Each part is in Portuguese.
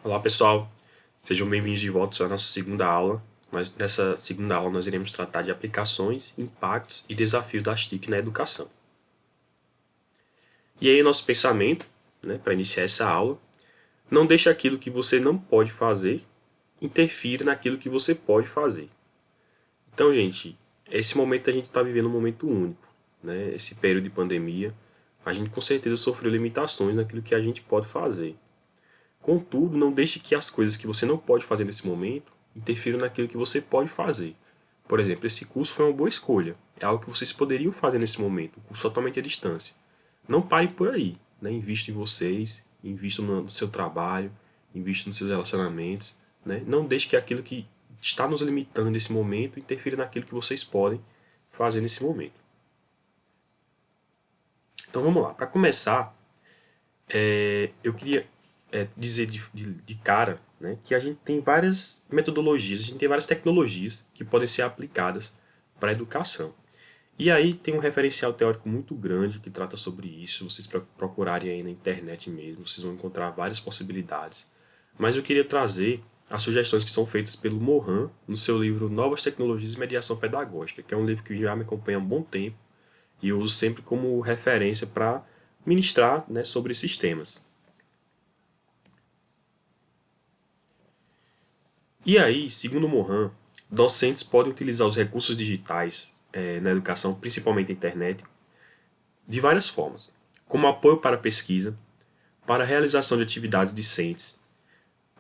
Olá pessoal, sejam bem-vindos de volta à nossa segunda aula. Nessa segunda aula nós iremos tratar de aplicações, impactos e desafios das TIC na educação. E aí nosso pensamento, para iniciar essa aula, não deixe aquilo que você não pode fazer interfira naquilo que você pode fazer. Então, gente, esse momento a gente está vivendo um momento único, esse período de pandemia, a gente com certeza sofreu limitações naquilo que a gente pode fazer. Contudo, não deixe que as coisas que você não pode fazer nesse momento interfiram naquilo que você pode fazer. Por exemplo, esse curso foi uma boa escolha. É algo que vocês poderiam fazer nesse momento, um curso totalmente à distância. Não parem por aí. Invista em vocês, invista no seu trabalho, invista nos seus relacionamentos. Não deixe que aquilo que está nos limitando nesse momento interfira naquilo que vocês podem fazer nesse momento. Então vamos lá. Para começar, eu queria dizer de cara, que a gente tem várias metodologias, a gente tem várias tecnologias que podem ser aplicadas para a educação. E aí tem um referencial teórico muito grande que trata sobre isso. Vocês procurarem aí na internet mesmo, vocês vão encontrar várias possibilidades. Mas eu queria trazer as sugestões que são feitas pelo Mohan no seu livro Novas Tecnologias e Mediação Pedagógica, que é um livro que já me acompanha há um bom tempo e eu uso sempre como referência para ministrar sobre esses temas. E aí, segundo Mohan, docentes podem utilizar os recursos digitais na educação, principalmente a internet, de várias formas, como apoio para a pesquisa, para a realização de atividades discentes,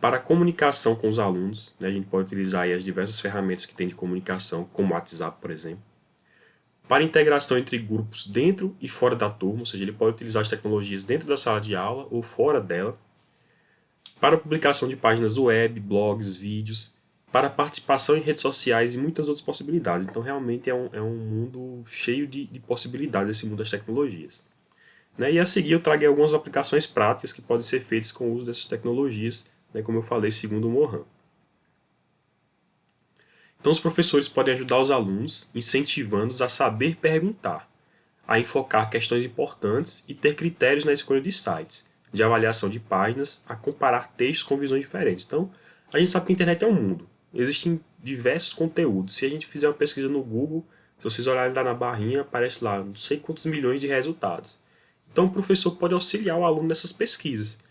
para a comunicação com os alunos, a gente pode utilizar aí as diversas ferramentas que tem de comunicação, como o WhatsApp, por exemplo, para a integração entre grupos dentro e fora da turma, ou seja, ele pode utilizar as tecnologias dentro da sala de aula ou fora dela, para a publicação de páginas web, blogs, vídeos, para a participação em redes sociais e muitas outras possibilidades. Então, realmente é um mundo cheio de possibilidades, esse mundo das tecnologias. E a seguir eu trago algumas aplicações práticas que podem ser feitas com o uso dessas tecnologias, como eu falei, segundo o Mohan. Então, os professores podem ajudar os alunos, incentivando-os a saber perguntar, a enfocar questões importantes e ter critérios na escolha de sites, de avaliação de páginas, a comparar textos com visões diferentes. Então, a gente sabe que a internet é um mundo. Existem diversos conteúdos. Se a gente fizer uma pesquisa no Google, se vocês olharem lá na barrinha, aparece lá não sei quantos milhões de resultados. Então, o professor pode auxiliar o aluno nessas pesquisas,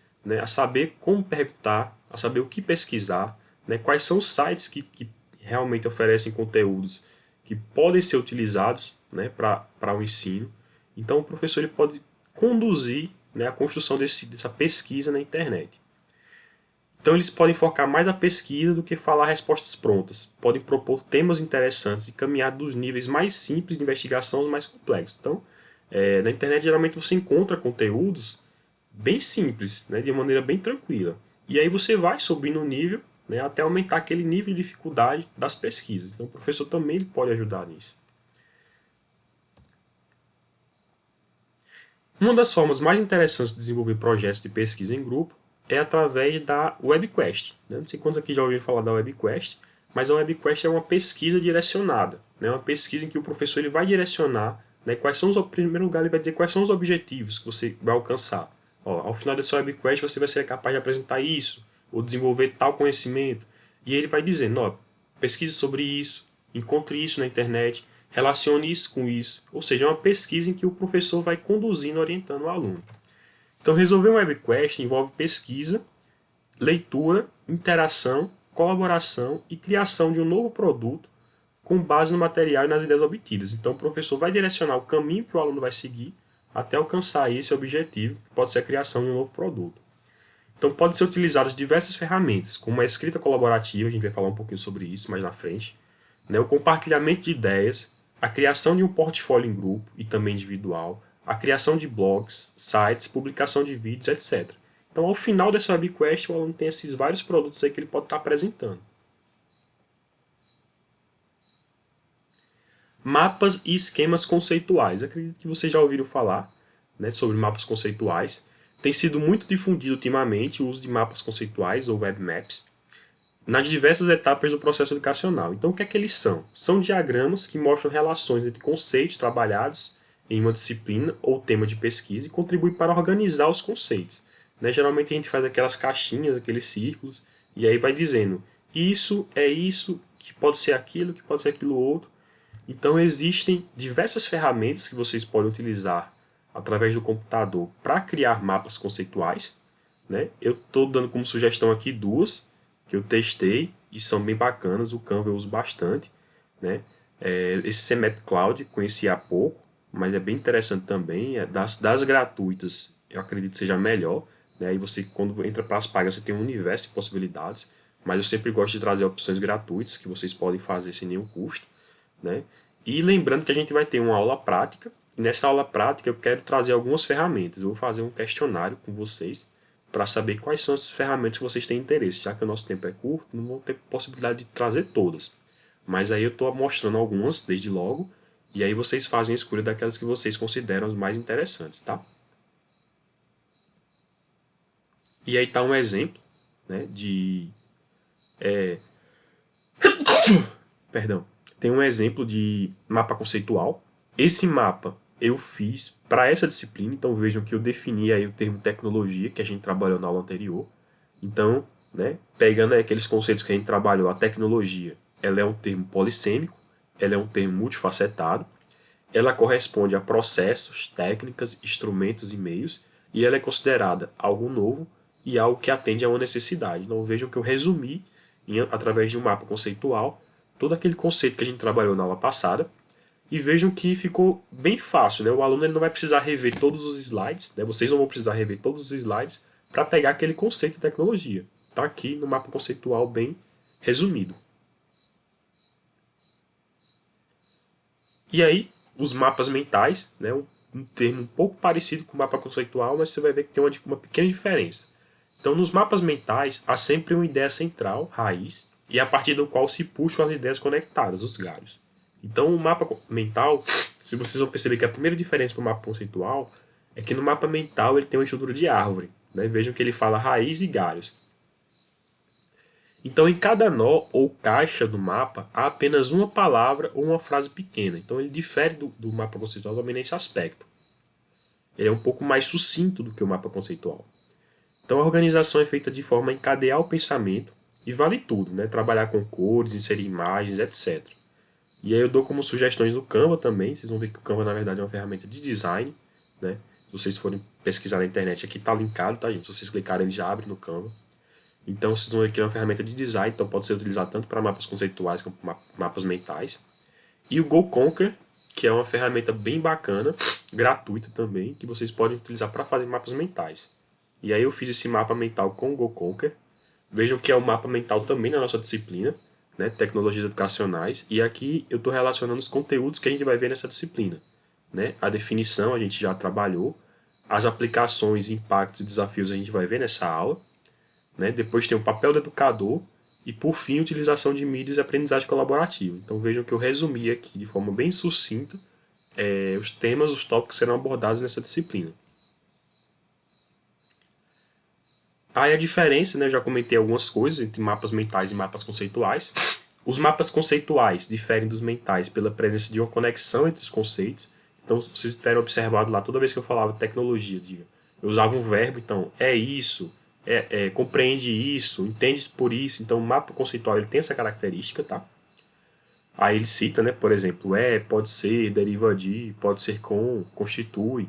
a saber como perguntar, a saber o que pesquisar, quais são os sites que realmente oferecem conteúdos que podem ser utilizados para o ensino. Então, o professor ele pode conduzir a construção dessa pesquisa na internet. Então, eles podem focar mais a pesquisa do que falar respostas prontas. Podem propor temas interessantes e caminhar dos níveis mais simples de investigação aos mais complexos. Então, na internet, geralmente, você encontra conteúdos bem simples, de maneira bem tranquila. E aí você vai subindo o nível até aumentar aquele nível de dificuldade das pesquisas. Então, o professor também ele pode ajudar nisso. Uma das formas mais interessantes de desenvolver projetos de pesquisa em grupo é através da WebQuest. Não sei quantos aqui já ouviram falar da WebQuest, mas a WebQuest é uma pesquisa direcionada. Uma pesquisa em que o professor ele vai direcionar quais são em primeiro lugar, ele vai dizer quais são os objetivos que você vai alcançar. Ao final dessa WebQuest, você vai ser capaz de apresentar isso, ou desenvolver tal conhecimento. E ele vai dizendo, pesquise sobre isso, encontre isso na internet, relacione isso com isso. Ou seja, é uma pesquisa em que o professor vai conduzindo, orientando o aluno. Então, resolver um WebQuest envolve pesquisa, leitura, interação, colaboração e criação de um novo produto com base no material e nas ideias obtidas. Então, o professor vai direcionar o caminho que o aluno vai seguir até alcançar esse objetivo, que pode ser a criação de um novo produto. Então, podem ser utilizadas diversas ferramentas, como a escrita colaborativa, a gente vai falar um pouquinho sobre isso mais na frente, o compartilhamento de ideias, a criação de um portfólio em grupo e também individual, a criação de blogs, sites, publicação de vídeos, etc. Então, ao final dessa webquest, o aluno tem esses vários produtos aí que ele pode estar apresentando. Mapas e esquemas conceituais. Acredito que vocês já ouviram falar sobre mapas conceituais. Tem sido muito difundido ultimamente o uso de mapas conceituais ou web maps nas diversas etapas do processo educacional. Então, o que é que eles são? São diagramas que mostram relações entre conceitos trabalhados em uma disciplina ou tema de pesquisa e contribuem para organizar os conceitos. né? Geralmente a gente faz aquelas caixinhas, aqueles círculos, e aí vai dizendo, isso é isso, que pode ser aquilo outro. Então existem diversas ferramentas que vocês podem utilizar através do computador para criar mapas conceituais, né? Eu estou dando como sugestão aqui duas que eu testei e são bem bacanas. O Canva eu uso bastante, né? Esse CMap Cloud conheci há pouco, mas é bem interessante também. Das gratuitas, eu acredito que seja melhor, né? E você, quando entra para as pagas, você tem um universo de possibilidades. Mas eu sempre gosto de trazer opções gratuitas que vocês podem fazer sem nenhum custo, né? E lembrando que a gente vai ter uma aula prática. E nessa aula prática eu quero trazer algumas ferramentas. Eu vou fazer um questionário com vocês para saber quais são as ferramentas que vocês têm interesse. Já que o nosso tempo é curto, não vou ter possibilidade de trazer todas. Mas aí eu estou mostrando algumas desde logo. E aí vocês fazem a escolha daquelas que vocês consideram as mais interessantes, tá? E aí está um exemplo, né, perdão, tem um exemplo de mapa conceitual. Esse mapa eu fiz para essa disciplina, então vejam que eu defini aí o termo tecnologia que a gente trabalhou na aula anterior. Então, né, pegando aí aqueles conceitos que a gente trabalhou, a tecnologia, ela é um termo polissêmico, ela é um termo multifacetado, ela corresponde a processos, técnicas, instrumentos e meios, e ela é considerada algo novo e algo que atende a uma necessidade. Então vejam que eu resumi, através de um mapa conceitual, todo aquele conceito que a gente trabalhou na aula passada, e vejam que ficou bem fácil. Né? O aluno ele não vai precisar rever todos os slides, né? Vocês não vão precisar rever todos os slides para pegar aquele conceito de tecnologia. Está aqui no mapa conceitual bem resumido. E aí, os mapas mentais, né, um termo um pouco parecido com o mapa conceitual, mas você vai ver que tem uma pequena diferença. Então, nos mapas mentais, há sempre uma ideia central, raiz, e a partir do qual se puxam as ideias conectadas, os galhos. Então, o mapa mental, se vocês vão perceber que a primeira diferença para o mapa conceitual é que no mapa mental ele tem uma estrutura de árvore. Né? Vejam que ele fala raiz e galhos. Então, em cada nó ou caixa do mapa, há apenas uma palavra ou uma frase pequena. Então, ele difere do mapa conceitual também nesse aspecto. Ele é um pouco mais sucinto do que o mapa conceitual. Então, a organização é feita de forma a encadear o pensamento e vale tudo, né? Trabalhar com cores, inserir imagens, etc. E aí eu dou como sugestões do Canva também. Vocês vão ver que o Canva, na verdade, é uma ferramenta de design, né? Se vocês forem pesquisar na internet, aqui está linkado, tá, gente? Se vocês clicarem, ele já abre no Canva. Então, vocês vão ver que é uma ferramenta de design, então pode ser utilizado tanto para mapas conceituais como mapas mentais. E o GoConquer, que é uma ferramenta bem bacana, gratuita também, que vocês podem utilizar para fazer mapas mentais. E aí eu fiz esse mapa mental com o GoConquer. Vejam que é um mapa mental também na nossa disciplina, né, tecnologias educacionais. E aqui eu estou relacionando os conteúdos que a gente vai ver nessa disciplina. Né? A definição a gente já trabalhou, as aplicações, impactos e desafios a gente vai ver nessa aula. Né? Depois tem o papel do educador e, por fim, a utilização de mídias e aprendizagem colaborativa. Então vejam que eu resumi aqui de forma bem sucinta os temas, os tópicos que serão abordados nessa disciplina. Aí a diferença, né, eu já comentei algumas coisas entre mapas mentais e mapas conceituais. Os mapas conceituais diferem dos mentais pela presença de uma conexão entre os conceitos. Então, vocês tiveram observado lá, toda vez que eu falava tecnologia, diga, eu usava um verbo, então, é isso, compreende isso, entende por isso. Então, o mapa conceitual ele tem essa característica, tá? Aí ele cita, né, por exemplo, pode ser, deriva de, pode ser com, constitui.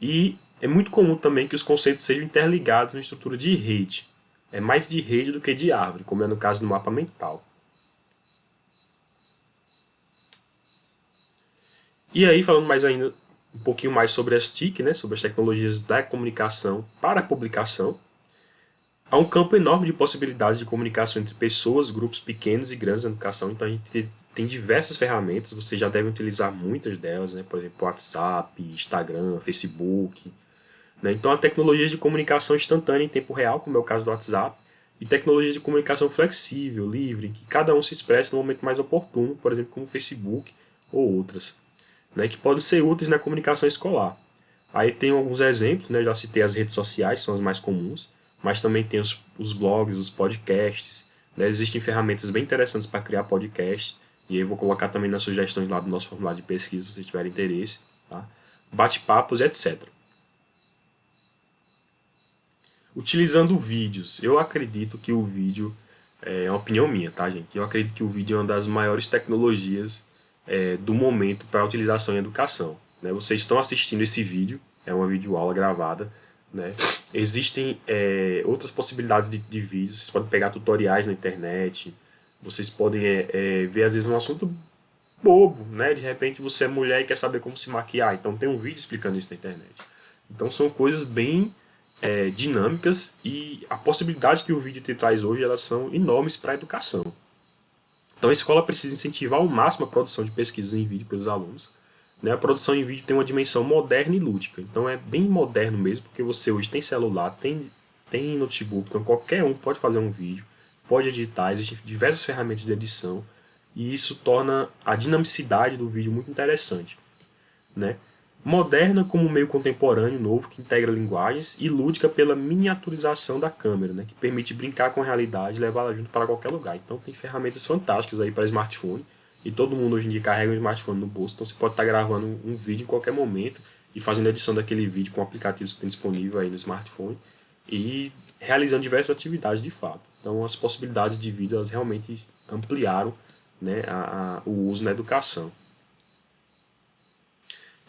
E é muito comum também que os conceitos sejam interligados na estrutura de rede. É mais de rede do que de árvore, como é no caso do mapa mental. E aí, falando mais ainda um pouquinho mais sobre as TIC, né, sobre as tecnologias da comunicação para a publicação, há um campo enorme de possibilidades de comunicação entre pessoas, grupos pequenos e grandes na educação. Então a gente tem diversas ferramentas, vocês já devem utilizar muitas delas, né, por exemplo, WhatsApp, Instagram, Facebook. Né? Então, há tecnologias de comunicação instantânea em tempo real, como é o caso do WhatsApp, e tecnologias de comunicação flexível, livre, em que cada um se expressa no momento mais oportuno, por exemplo, como o Facebook ou outras, né? Que podem ser úteis na comunicação escolar. Aí tem alguns exemplos, né? Eu já citei as redes sociais, são as mais comuns, mas também tem os blogs, os podcasts. Né? Existem ferramentas bem interessantes para criar podcasts, e aí eu vou colocar também nas sugestões lá do nosso formulário de pesquisa, se vocês tiverem interesse. Tá? Bate-papos, etc. Utilizando vídeos, eu acredito que o vídeo, é uma opinião minha, tá, gente? Eu acredito que o vídeo é uma das maiores tecnologias do momento para utilização em educação. Né? Vocês estão assistindo esse vídeo, é uma videoaula gravada, né? Existem outras possibilidades de vídeos, vocês podem pegar tutoriais na internet, vocês podem ver às vezes um assunto bobo, né? De repente você é mulher e quer saber como se maquiar, então tem um vídeo explicando isso na internet. Então são coisas bem dinâmicas e a possibilidade que o vídeo te traz hoje elas são enormes para a educação. Então a escola precisa incentivar ao máximo a produção de pesquisas em vídeo pelos alunos. Né? A produção em vídeo tem uma dimensão moderna e lúdica, então é bem moderno mesmo, porque você hoje tem celular, tem notebook, então qualquer um pode fazer um vídeo, pode editar, existem diversas ferramentas de edição e isso torna a dinamicidade do vídeo muito interessante. Né? Moderna como meio contemporâneo novo que integra linguagens e lúdica pela miniaturização da câmera, né? Que permite brincar com a realidade e levá-la junto para qualquer lugar. Então tem ferramentas fantásticas aí para smartphone e todo mundo hoje em dia carrega um smartphone no bolso, então você pode estar gravando um vídeo em qualquer momento e fazendo a edição daquele vídeo com aplicativos que tem disponível aí no smartphone e realizando diversas atividades de fato. Então as possibilidades de vídeo elas realmente ampliaram, né, o uso na educação.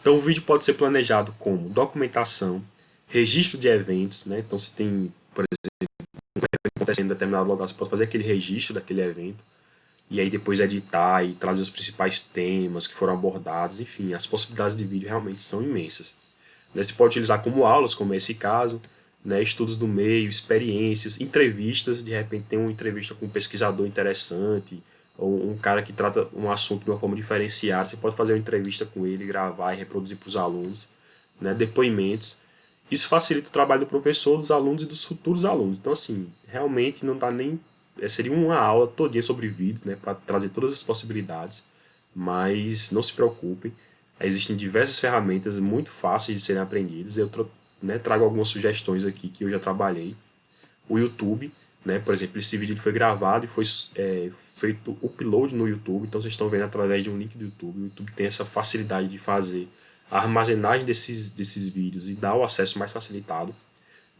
Então o vídeo pode ser planejado como documentação, registro de eventos, né? Então se tem, por exemplo, acontecendo em determinado lugar, você pode fazer aquele registro daquele evento e aí depois editar e trazer os principais temas que foram abordados, enfim, as possibilidades de vídeo realmente são imensas. Né? Você pode utilizar como aulas, como é esse caso, né? Estudos do meio, experiências, entrevistas, de repente tem uma entrevista com um pesquisador interessante, ou um cara que trata um assunto de uma forma diferenciada, você pode fazer uma entrevista com ele, gravar e reproduzir para os alunos, né? Depoimentos. Isso facilita o trabalho do professor, dos alunos e dos futuros alunos. Então, assim, realmente não dá nem. Seria uma aula todinha sobre vídeos, né? Para trazer todas as possibilidades, mas não se preocupem, existem diversas ferramentas muito fáceis de serem aprendidas. Eu né, trago algumas sugestões aqui que eu já trabalhei. O YouTube, né, por exemplo, esse vídeo foi gravado e foi feito upload no YouTube, então vocês estão vendo através de um link do YouTube. O YouTube tem essa facilidade de fazer a armazenagem desses vídeos e dar o acesso mais facilitado.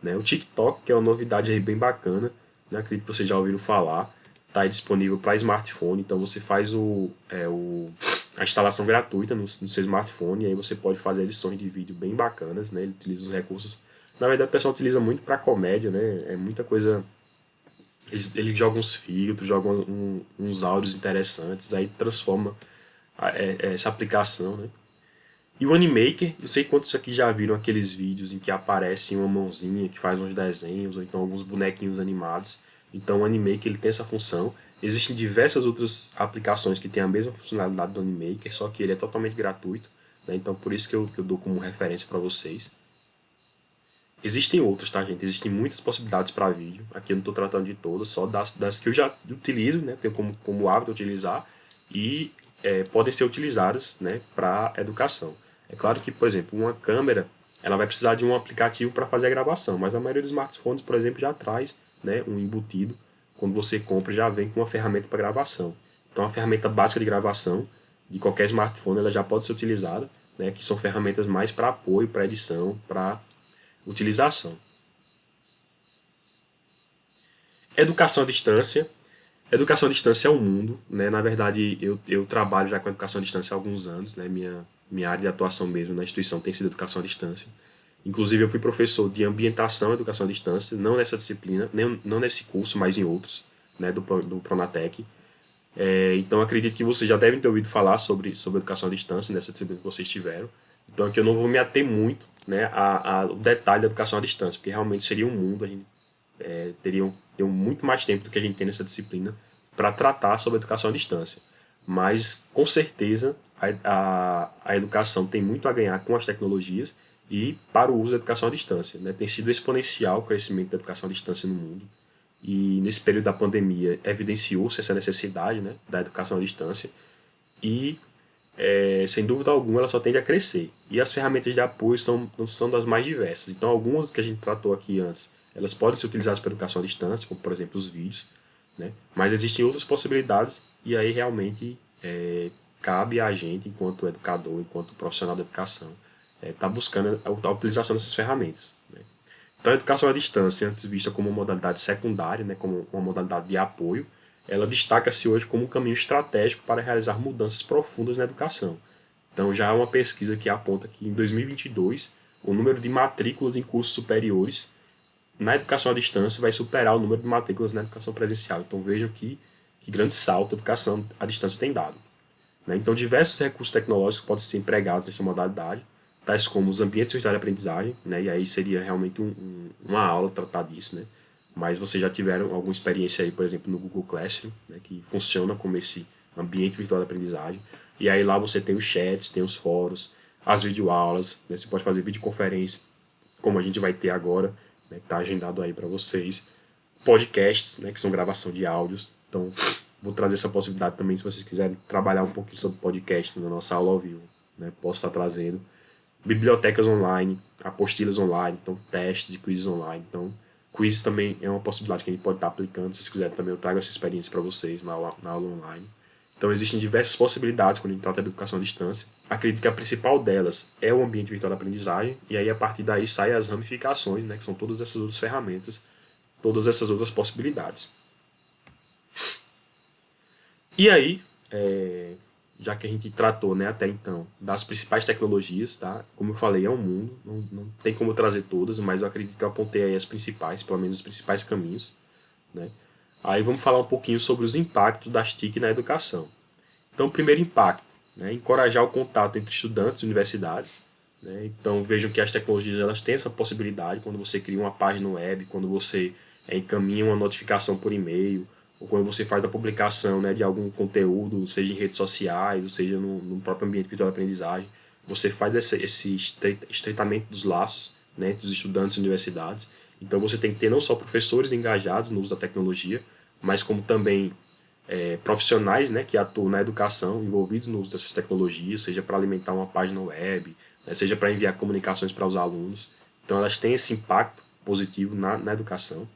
Né? O TikTok, que é uma novidade aí bem bacana, né? Acredito que vocês já ouviram falar, está disponível para smartphone, então você faz a instalação gratuita no seu smartphone e aí você pode fazer edições de vídeo bem bacanas, né? Ele utiliza os recursos. Na verdade, o pessoal utiliza muito para comédia, né? É muita coisa. Ele joga uns filtros, joga uns áudios interessantes, aí transforma essa aplicação, né? E o Animaker, eu sei quantos aqui já viram aqueles vídeos em que aparece uma mãozinha que faz uns desenhos, ou então alguns bonequinhos animados. Então o Animaker ele tem essa função. Existem diversas outras aplicações que têm a mesma funcionalidade do Animaker, só que ele é totalmente gratuito. Né? Então por isso que eu dou como referência para vocês. Existem outras, tá, gente? Existem muitas possibilidades para vídeo. Aqui eu não estou tratando de todas, só das que eu já utilizo, né? Tenho como hábito utilizar e podem ser utilizadas, né, para educação. É claro que, por exemplo, uma câmera ela vai precisar de um aplicativo para fazer a gravação, mas a maioria dos smartphones, por exemplo, já traz, né, um embutido. Quando você compra, já vem com uma ferramenta para gravação. Então, a ferramenta básica de gravação de qualquer smartphone ela já pode ser utilizada, né, que são ferramentas mais para apoio, para edição, para utilização. Educação à distância. Educação à distância é um mundo, né? Na verdade, eu trabalho já com educação à distância há alguns anos, né? Minha área de atuação mesmo na instituição tem sido educação à distância. Inclusive, eu fui professor de ambientação e educação à distância, não nessa disciplina, nem, não nesse curso, mas em outros, né? Do Pronatec. Então, acredito que vocês já devem ter ouvido falar sobre educação à distância, nessa disciplina que vocês tiveram. Então, aqui eu não vou me ater muito, né, ao detalhe da educação à distância, porque realmente seria um mundo, a gente teriam muito mais tempo do que a gente tem nessa disciplina para tratar sobre a educação à distância. Mas, com certeza, a educação tem muito a ganhar com as tecnologias e para o uso da educação à distância. Né? Tem sido exponencial o crescimento da educação à distância no mundo. E nesse período da pandemia evidenciou-se essa necessidade, né, da educação à distância e, sem dúvida alguma, ela só tende a crescer. E as ferramentas de apoio são das mais diversas. Então, algumas que a gente tratou aqui antes, elas podem ser utilizadas para educação à distância, como, por exemplo, os vídeos, né? Mas existem outras possibilidades e aí realmente cabe a gente, enquanto educador, enquanto profissional da educação, estar buscando a utilização dessas ferramentas. Né? Então, a educação à distância, antes vista como uma modalidade secundária, né, como uma modalidade de apoio, ela destaca-se hoje como um caminho estratégico para realizar mudanças profundas na educação. Então, já há uma pesquisa que aponta que em 2022 o número de matrículas em cursos superiores na educação à distância vai superar o número de matrículas na educação presencial. Então, vejam que grande salto a educação à distância tem dado. Né? Então, diversos recursos tecnológicos podem ser empregados nessa modalidade, tais como os ambientes virtuais de aprendizagem, né? E aí seria realmente uma aula tratar disso, né? Mas vocês já tiveram alguma experiência aí, por exemplo, no Google Classroom, né? Que funciona como esse ambiente virtual de aprendizagem. E aí lá você tem os chats, tem os fóruns, as videoaulas, né? Você pode fazer videoconferência, como a gente vai ter agora, né? Que está agendado aí para vocês. Podcasts, né? Que são gravação de áudios. Então, vou trazer essa possibilidade também, se vocês quiserem trabalhar um pouquinho sobre podcast na nossa aula ao vivo, né? Posso estar trazendo bibliotecas online, apostilas online, então testes e quizzes online. Então, quizzes também é uma possibilidade que a gente pode estar aplicando. Se vocês quiserem também, eu trago essa experiência para vocês na aula online. Então, existem diversas possibilidades quando a gente trata de educação à distância. Acredito que a principal delas é o ambiente virtual de aprendizagem, e aí a partir daí saem as ramificações, né, que são todas essas outras ferramentas, todas essas outras possibilidades. E aí, já que a gente tratou, né, até então das principais tecnologias, tá? Como eu falei, é um mundo, não tem como trazer todas, mas eu acredito que eu apontei aí as principais, pelo menos os principais caminhos, né? Aí vamos falar um pouquinho sobre os impactos das TIC na educação. Então, o primeiro impacto, né, encorajar o contato entre estudantes e universidades, né? Então, vejam que as tecnologias elas têm essa possibilidade quando você cria uma página web, quando você encaminha uma notificação por e-mail, ou quando você faz a publicação, né, de algum conteúdo, seja em redes sociais, ou seja no próprio ambiente virtual de aprendizagem, você faz esse estreitamento dos laços, né, entre os estudantes e universidades. Então você tem que ter não só professores engajados no uso da tecnologia, mas como também profissionais, né, que atuam na educação, envolvidos no uso dessas tecnologias, seja para alimentar uma página web, né, seja para enviar comunicações para os alunos. Então elas têm esse impacto positivo na educação.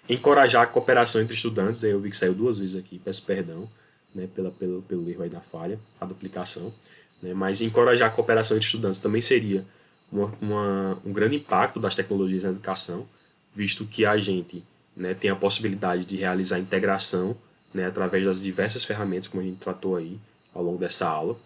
Encorajar a cooperação entre estudantes, aí eu vi que saiu duas vezes aqui, peço perdão, né, pelo erro aí da falha, a duplicação, né, mas encorajar a cooperação entre estudantes também seria um grande impacto das tecnologias na educação, visto que a gente, né, tem a possibilidade de realizar integração, né, através das diversas ferramentas, como a gente tratou aí ao longo dessa aula,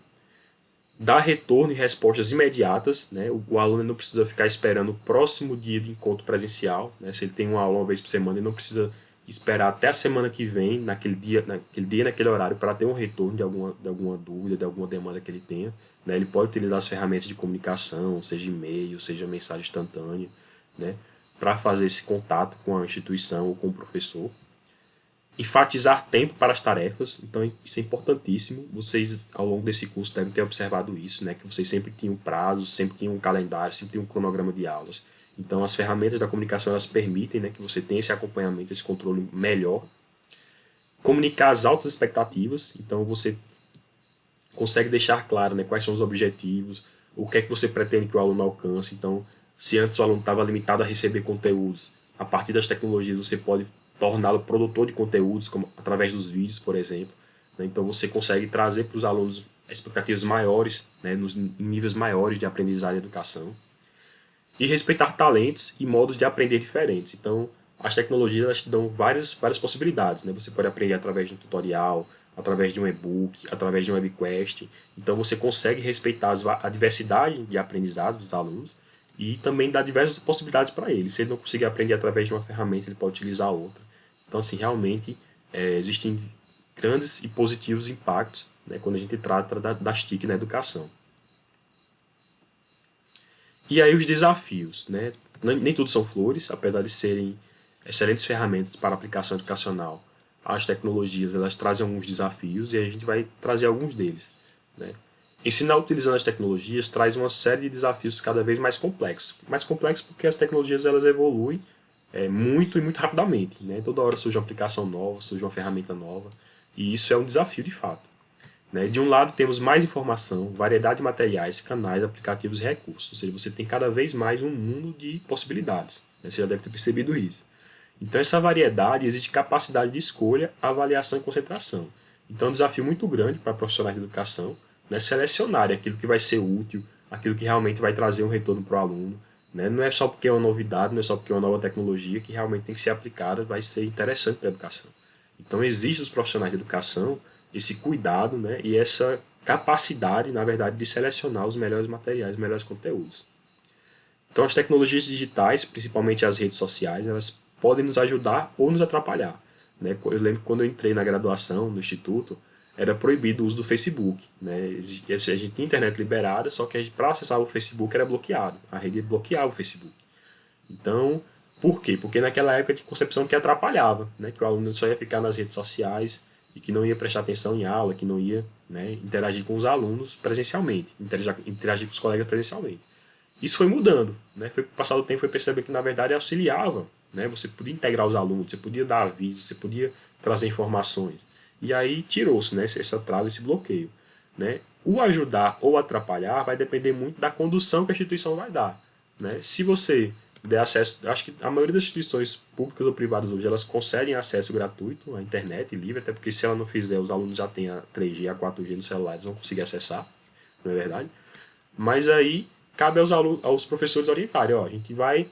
dá retorno e respostas imediatas, né? O aluno não precisa ficar esperando o próximo dia de encontro presencial, né? Se ele tem uma aula uma vez por semana, ele não precisa esperar até a semana que vem, naquele horário, para ter um retorno de alguma dúvida, de alguma demanda que ele tenha, né? Ele pode utilizar as ferramentas de comunicação, seja e-mail, seja mensagem instantânea, né? Para fazer esse contato com a instituição ou com o professor. Enfatizar tempo para as tarefas, então isso é importantíssimo. Vocês, ao longo desse curso, devem ter observado isso, né? Que vocês sempre tinham prazos, sempre tinham um calendário, sempre tinham um cronograma de aulas. Então, as ferramentas da comunicação elas permitem, né, que você tenha esse acompanhamento, esse controle melhor. Comunicar as altas expectativas, então você consegue deixar claro, né, quais são os objetivos, o que é que você pretende que o aluno alcance. Então, se antes o aluno estava limitado a receber conteúdos, a partir das tecnologias você pode torná-lo produtor de conteúdos, como através dos vídeos, por exemplo. Né? Então, você consegue trazer para os alunos expectativas maiores, né, em níveis maiores de aprendizagem e educação. E respeitar talentos e modos de aprender diferentes. Então, as tecnologias elas te dão várias possibilidades. Né? Você pode aprender através de um tutorial, através de um e-book, através de um webquest. Então, você consegue respeitar a diversidade de aprendizado dos alunos e também dá diversas possibilidades para ele. Se ele não conseguir aprender através de uma ferramenta, ele pode utilizar outra. Então, assim, realmente existem grandes e positivos impactos, né, quando a gente trata das TIC na educação. E aí os desafios, né? Nem tudo são flores, apesar de serem excelentes ferramentas para aplicação educacional. As tecnologias elas trazem alguns desafios e a gente vai trazer alguns deles, né? Ensinar utilizando as tecnologias traz uma série de desafios cada vez mais complexos. Mais complexos porque as tecnologias elas evoluem muito e muito rapidamente, né? Toda hora surge uma aplicação nova, surge uma ferramenta nova e isso é um desafio de fato. Né? De um lado, temos mais informação, variedade de materiais, canais, aplicativos e recursos. Ou seja, você tem cada vez mais um mundo de possibilidades. Né? Você já deve ter percebido isso. Então, essa variedade existe capacidade de escolha, avaliação e concentração. Então, é um desafio muito grande para profissionais de educação, né? Selecionar aquilo que vai ser útil, aquilo que realmente vai trazer um retorno para o aluno, né? Não é só porque é uma novidade, não é só porque é uma nova tecnologia que realmente tem que ser aplicada, vai ser interessante para a educação. Então exige dos profissionais de educação esse cuidado, né, e essa capacidade, na verdade, de selecionar os melhores materiais, os melhores conteúdos. Então as tecnologias digitais, principalmente as redes sociais, elas podem nos ajudar ou nos atrapalhar, né? Eu lembro que quando eu entrei na graduação, no instituto, era proibido o uso do Facebook, né? A gente tinha internet liberada, só que para acessar o Facebook era bloqueado, a rede bloqueava o Facebook. Então, por quê? Porque naquela época tinha concepção que atrapalhava, né? Que o aluno só ia ficar nas redes sociais e que não ia prestar atenção em aula, que não ia, né, interagir com os alunos presencialmente, interagir com os colegas presencialmente. Isso foi mudando, né? Foi passado o tempo, foi perceber que na verdade auxiliava, né? Você podia integrar os alunos, você podia dar avisos, você podia trazer informações. E aí tirou-se, né, essa trava, esse bloqueio, né? O ajudar ou atrapalhar vai depender muito da condução que a instituição vai dar, né? Se você der acesso, acho que a maioria das instituições públicas ou privadas hoje elas concedem acesso gratuito à internet livre, até porque se ela não fizer, os alunos já têm a 3G, a 4G no celular, eles vão conseguir acessar, não é verdade? Mas aí cabe aos alunos, aos professores orientarem, ó, a gente vai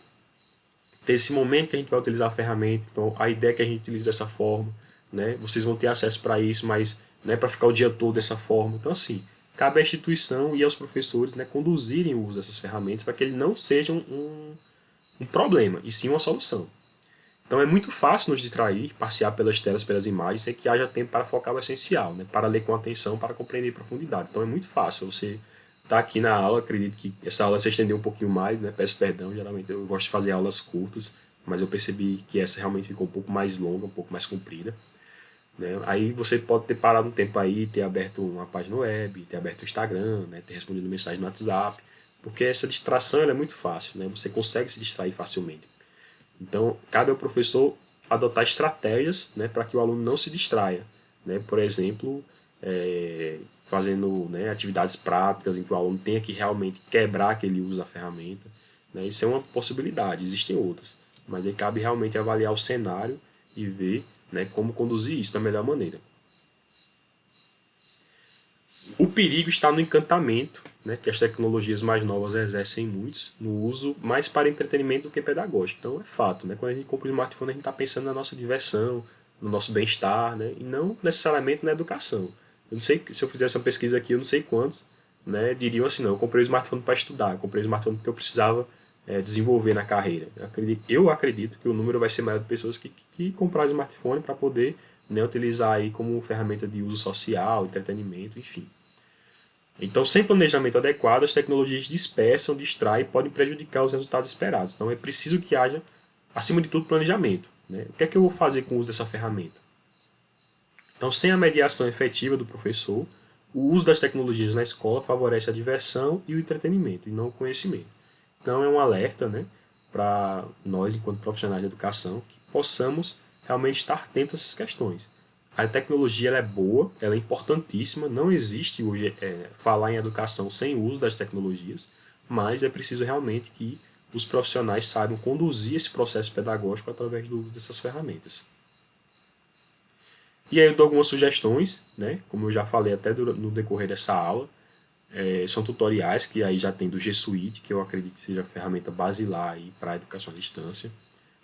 ter esse momento que a gente vai utilizar a ferramenta, então a ideia é que a gente utilize dessa forma, né? Vocês vão ter acesso para isso, mas não é para ficar o dia todo dessa forma. Então assim, cabe à instituição e aos professores, né, conduzirem o uso dessas ferramentas para que ele não seja um problema, e sim uma solução. Então é muito fácil nos distrair, passear pelas telas, pelas imagens, sem que haja tempo para focar no essencial, né? Para ler com atenção, para compreender em profundidade. Então é muito fácil você estar aqui na aula, acredito que essa aula se estendeu um pouquinho mais, né? Peço perdão, geralmente eu gosto de fazer aulas curtas, mas eu percebi que essa realmente ficou um pouco mais longa, um pouco mais comprida. Né? Aí você pode ter parado um tempo aí, ter aberto uma página web, ter aberto o Instagram, né? Ter respondido mensagem no WhatsApp, porque essa distração é muito fácil, né? Você consegue se distrair facilmente. Então, cabe ao professor adotar estratégias, né, para que o aluno não se distraia. Né? Por exemplo, fazendo, né, atividades práticas em que o aluno tenha que realmente quebrar aquele uso da ferramenta. Né? Isso é uma possibilidade, existem outras. Mas aí cabe realmente avaliar o cenário e ver, né, como conduzir isso da melhor maneira. O perigo está no encantamento, né, que as tecnologias mais novas exercem muitos, no uso mais para entretenimento do que pedagógico. Então é fato, né, quando a gente compra um smartphone a gente está pensando na nossa diversão, no nosso bem-estar, né, e não necessariamente na educação. Eu não sei, se eu fizesse uma pesquisa aqui, eu não sei quantos, né, diriam assim, não, eu comprei o smartphone para estudar, eu comprei o smartphone porque eu precisava desenvolver na carreira. Eu acredito que o número vai ser maior de pessoas que compraram o smartphone para poder, né, utilizar aí como ferramenta de uso social, entretenimento, enfim. Então, sem planejamento adequado, as tecnologias dispersam, distraem e podem prejudicar os resultados esperados. Então, é preciso que haja, acima de tudo, planejamento. Né? O que é que eu vou fazer com o uso dessa ferramenta? Então, sem a mediação efetiva do professor, o uso das tecnologias na escola favorece a diversão e o entretenimento, e não o conhecimento. Então, é um alerta, né, para nós, enquanto profissionais de educação, que possamos realmente estar atentos a essas questões. A tecnologia ela é boa, ela é importantíssima, não existe hoje falar em educação sem o uso das tecnologias, mas é preciso realmente que os profissionais saibam conduzir esse processo pedagógico através do uso dessas ferramentas. E aí eu dou algumas sugestões, né? Como eu já falei até no decorrer dessa aula, são tutoriais que aí já tem do G Suite, que eu acredito que seja a ferramenta basilar para a educação à distância.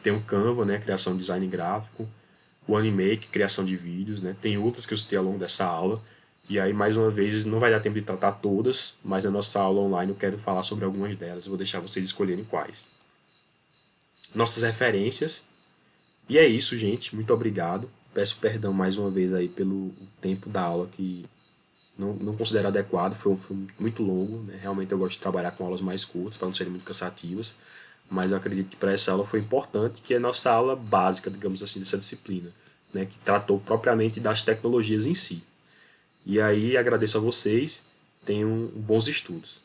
Tem o Canva, né? Criação de design gráfico. O Animake, criação de vídeos, né? Tem outras que eu citei ao longo dessa aula. E aí, mais uma vez, não vai dar tempo de tratar todas, mas na nossa aula online eu quero falar sobre algumas delas. Eu vou deixar vocês escolherem quais. Nossas referências. E é isso, gente. Muito obrigado. Peço perdão mais uma vez aí pelo tempo da aula que não considero adequado. Foi muito longo. Né? Realmente eu gosto de trabalhar com aulas mais curtas para não serem muito cansativas. Mas eu acredito que para essa aula foi importante, que é a nossa aula básica, digamos assim, dessa disciplina, né, que tratou propriamente das tecnologias em si. E aí agradeço a vocês, tenham bons estudos.